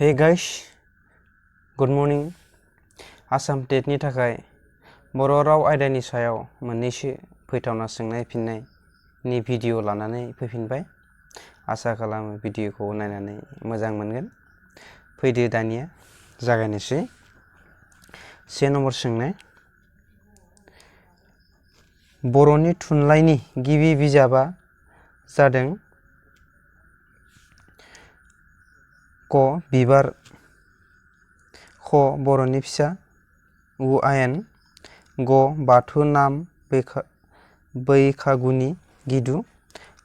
Hey guys, good morning. Assam टेटनि थाखाय बर' राव आयदानि सायाव मोननैसो फैथावना सोंनाय फिननायनि भिडिअ लानानै फैफिनबाय। आसा खालामो भिडिअखौ नायनानै मोजां मोनगोन। फैदो दानिया जागायनोसै। 1 नम्बर सोंनाय। बर'नि थुनलाइनि गिबि बिजाबा जादों क बिबार, ख बर'नि फिसा, उ आयेन, ग बाथौ नाम बैखागुनि गिदु,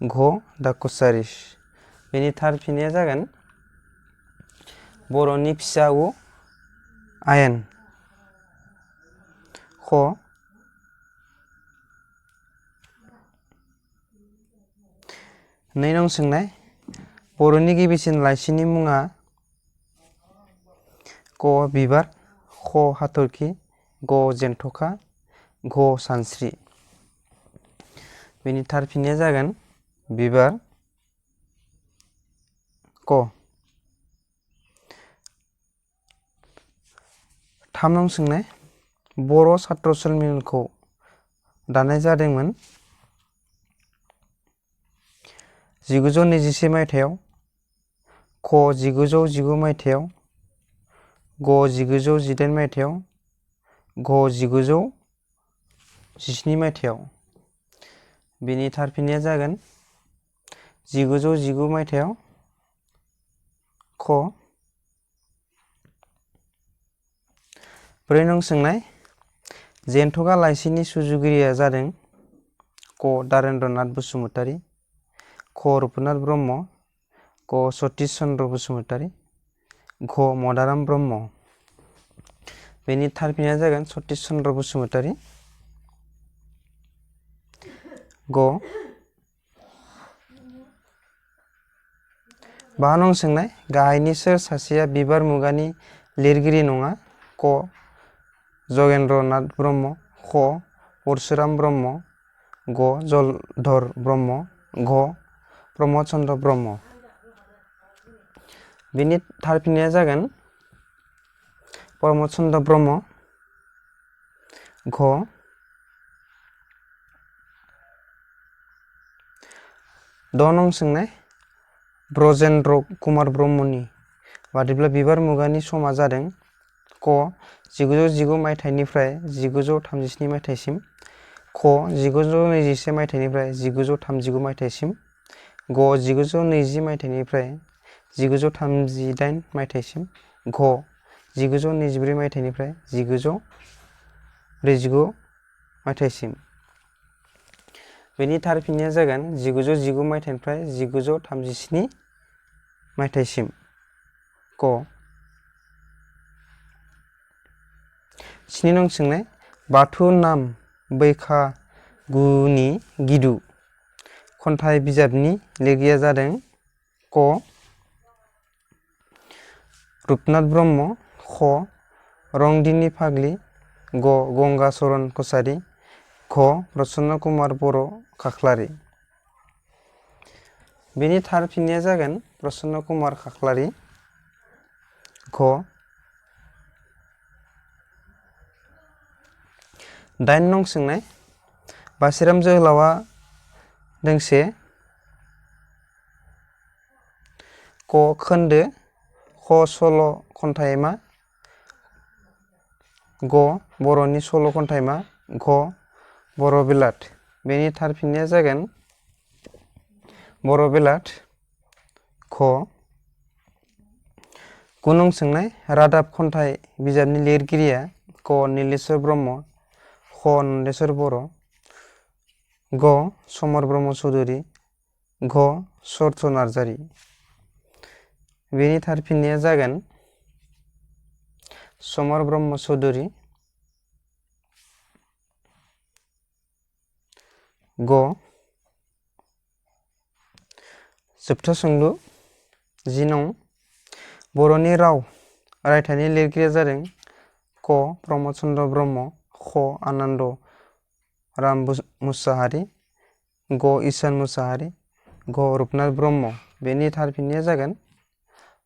घ दा कछारिस। बेनि थार फिननाया जागोन बर'नि फिसा उ आयेन, ख। 2 नं सोंनाय। बर'नि गिबिसिन लाइसिनि मुङा क बिबार, ख हाथरखि, ग जेन्थखा, घ सानस्रि। बेनि थार फिननाया जागोन बिबार, क। 3 नं सोंनाय। बर' सात्र सन्मिलनखौ दानाय जादोंमोन 1921 मायथाइयाव, ख 1919 मायथाइयाव, ग 1918 मायथाइयाव, घ 1917 मायथाइयाव। बेनि थार फिननाया जागोन 1919 मायथाइयाव, ख। 4 नं सोंनाय। जेन्थखा लाइसिनि सुजुगिरिया जादों क दारेन्द्र नाथ बसुमतारी, ख रुपनाथ ब्रह्म, ग सतिश चन्द्र बसुमतारी, घ मदाराम ब्रह्म। बेनि थार फिननाया जागोन सतिश चन्द्र बसुमतारी, ग। 5 नं सोंनाय। गाहायनि सोर सासेया बिबार मुगानि लिरगिरि नङा? क जगेन्द्र नाथ ब्रह्म, ख परशुराम ब्रह्म, ग जलधर ब्रह्म, घ प्रमद चन्द्र ब्रह्म। बेनि थार फिननाया जागोन प्रमद चन्द्र ब्रह्म, घ। 6 नं सोंनाय। ब्रजेन्द्र कुमार ब्रह्मनि बादिब्ला बिबार मुगानि समा जादों क 1919 मायथाइनिफ्राय 1937 मायथाइसिम, ख 1921 मायथाइनिफ्राय 1939 मायथाइसिम, ग 1920 मायथाइनिफ्राय 1938 मायथाइसिम, घ 1924 मायथाइनिफ्राय 1949 मायथाइसिम। बेनि थार फिननाया जागोन 1919 मायथाइनिफ्राय 1937 मायथाइसिम, क। 7 नं सोंनाय। बाथौ नाम बैखागुनि गिदु खन्थाइ बिजाबनि लिरगिरिया जादों क रुपनाथ ब्रह्म, ख रंदिनी फाग्लि, ग गंगाचरण कछारी, घ प्रसन्न कुमार बर' खाख्लारि। बेनि थार फिननाया जागोन प्रसन्न कुमार खाख्लारि, घ। 8 नं सोंनाय। बासिराम जोहोलावा दोंसे क खोन्दो, ख सल' खन्थाइमा, ग बर'नि सल' खन्थाइमा, घ बर' बिलात। बेनि थार फिननाया जागोन बर' बिलात, घ। 9 नं सोंनाय। रादाब खन्थाइ बिजाबनि लिरगिरिया क नीलेश्वर ब्रह्म, ख नन्देस्वर बर', ग समर ब्रह्म चौधुरी, घ सर्थ नार्जारी। बेनि थार फिननाया जागोन समर ब्रह्म चौधुरी, ग। जोबथा सोंलु 10 नं। बर'नि राव रायथाइनि लिरगिरिया जादों क प्रमद चन्द्र ब्रह्म, ख आनन्द राम मुसाहारि, ग ईसान मुसाहारि, घ रुपनाथ ब्रह्म। बेनि थार फिननाया जागोन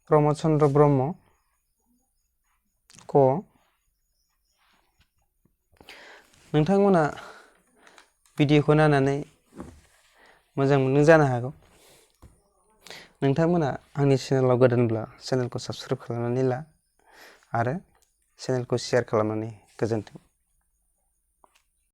प्रमद चन्द्र ब्रह्म क नोंथांमोना भिडिअखौ नायनानै मोजां मोनदों जानो हागौ। नोंथांमोना आंनि चेनेलाव गोदानब्ला चेनेलखौ साबस्क्राइब खालामनानै ला आरो चेनेलखौ शेयार खालामनानै गोजोन्थों।